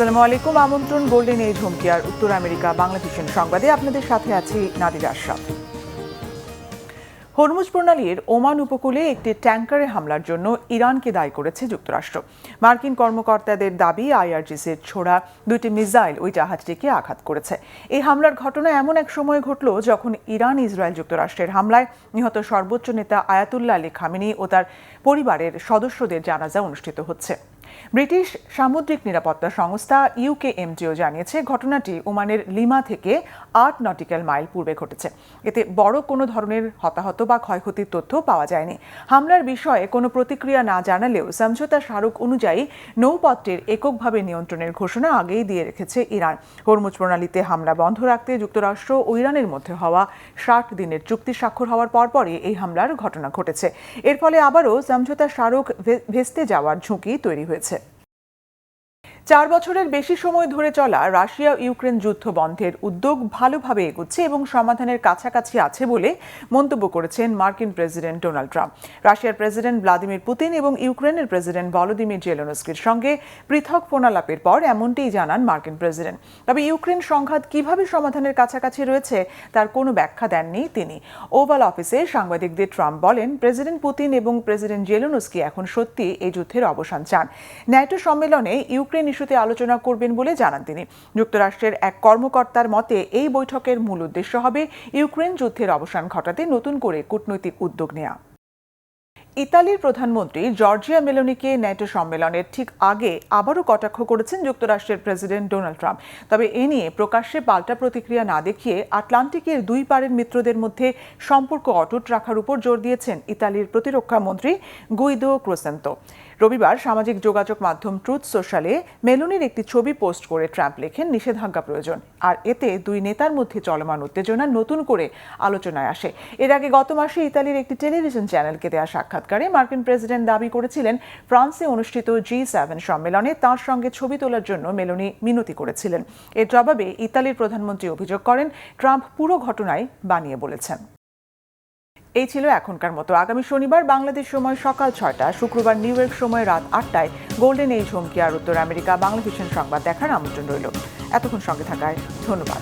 আসসালামু আলাইকুম। আমন্ত্রণ গোল্ডেন এজ হুমকি আর উত্তর আমেরিকা বাংলাদেশের সংবাদে আপনাদের সাথে আছি নাদিরা আশরাফ। হরমুজ প্রণালীর ওমান উপকূলে একটি ট্যাঙ্কারে হামলার জন্য ইরানকে দায়ী করেছে যুক্তরাষ্ট্র। মার্কিন কর্মকর্তাদের দাবি আইআরজিসির ছোড়া দুইটি মিসাইল ওই জাহাজটিকে আঘাত করেছে। এই হামলার ঘটনা এমন এক সময়ে ঘটল যখন ইরান ইসরায়েল যুক্তরাষ্ট্রের হামলায় নিহত সর্বোচ্চ নেতা আয়াতুল্লাহ আলী খামেনি ও তার পরিবারের সদস্যদের জানাজা অনুষ্ঠিত হচ্ছে। ব্রিটিশ সামুদ্রিক নিরাপত্তা সংস্থা ইউকেএমটিও জানিয়েছে ঘটনাটি ওমানের লিমা থেকে ৮ নটিক্যাল মাইল পূর্বে ঘটেছে। এতে বড় কোনো ধরনের হতাহত বা ক্ষয়ক্ষতির তথ্য পাওয়া যায়নি। হামলার বিষয়ে কোনো প্রতিক্রিয়া না জানালেও সমঝোতা স্মারক অনুযায়ী নৌপথটির এককভাবে নিয়ন্ত্রণের ঘোষণা আগেই দিয়ে রেখেছে ইরান। হরমুজ প্রণালীতে হামলা বন্ধ রাখতে যুক্তরাষ্ট্র ও ইরানের মধ্যে হওয়া ৬০ দিনের চুক্তি স্বাক্ষর হওয়ার পরপরই এই হামলার ঘটনা ঘটেছে। এর ফলে আবারও সমঝোতা স্মারক ভেস্তে যাওয়ার ঝুঁকি তৈরি হয়েছে। ৪ বছরের বেশি সময় ধরে চলা রাশিয়া ইউক্রেন যুদ্ধ বন্ধের উদ্যোগ ভালোভাবে এগুচ্ছে এবং সমাধানের কাছাকাছি আছে বলে মন্তব্য করেছেন মার্কিন প্রেসিডেন্ট ডোনাল্ড ট্রাম্প। রাশিয়ার প্রেসিডেন্ট ভ্লাদিমির পুতিন এবং ইউক্রেনের প্রেসিডেন্ট ভলোদিমির জেলেনস্কির সঙ্গে পৃথক ফোনালাপের পর এমনটিই জানান মার্কিন প্রেসিডেন্ট। তবে ইউক্রেন সংঘাত কিভাবে সমাধানের কাছাকাছি রয়েছে তার কোনো ব্যাখ্যা দেননি তিনি। ওভাল অফিসে সাংবাদিকদের ট্রাম্প বলেন, প্রেসিডেন্ট পুতিন এবং প্রেসিডেন্ট জেলেনস্কি এখন সত্যি এই যুদ্ধের অবসান চান। ন্যাটো সম্মেলনে ইউক্রেন ইস্যুতে আলোচনা করবেন বলে জানান তিনি। যুক্তরাষ্ট্রের এক কর্মকর্তার মতে এই বৈঠকের মূল উদ্দেশ্য হবে ইউক্রেন যুদ্ধের অবসান ঘটাতে নতুন করে কূটনৈতিক উদ্যোগ নেওয়া। ইতালির প্রধানমন্ত্রী জর্জিয়া মেলোনিকে ন্যাটো সম্মেলনের ঠিক আগে আবারও কটাক্ষ করেছেন যুক্তরাষ্ট্রের প্রেসিডেন্ট ডোনাল্ড ট্রাম্প। তবে এ নিয়ে প্রকাশ্যে পাল্টা প্রতিক্রিয়া না দেখিয়ে আটলান্টিকের দুই পারের মিত্রদের মধ্যে সম্পর্ক অটুট রাখার উপর জোর দিয়েছেন ইতালির প্রতিরক্ষা মন্ত্রী গুইদো ক্রোসেন্তো। রবিবার সামাজিক যোগাযোগ মাধ্যম ট্রুথ সোশ্যালে মেলোনির একটি ছবি পোস্ট করে ট্রাম্প লেখেন, নিষেধাজ্ঞা প্রয়োজন। আর এতে দুই নেতার মধ্যে চলমান উত্তেজনা নতুন করে আলোচনায় আসে। এর আগে গত মাসে ইতালির একটি টেলিভিশন চ্যানেলকে দেওয়া সাক্ষাৎকারে মার্কিন প্রেসিডেন্ট দাবি করেছিলেন ফ্রান্সে অনুষ্ঠিত G7 সম্মেলনে তাঁর সঙ্গে ছবি তোলার জন্য মেলোনি মিনতি করেছিলেন। এর জবাবে ইতালির প্রধানমন্ত্রী অভিযোগ করেন ট্রাম্প পুরো ঘটনাই বানিয়ে বলেছেন। এই ছিল এখনকার মতো। আগামী শনিবার বাংলাদেশ সময় সকাল ৬টা, শুক্রবার নিউ ইয়র্ক সময় রাত ৮টায় গোল্ডেন এজ হুমকি আর উত্তর আমেরিকা বাংলাদেশের সংবাদ দেখার আমন্ত্রণ রইল। এতক্ষণ সঙ্গে থাকায় ধন্যবাদ।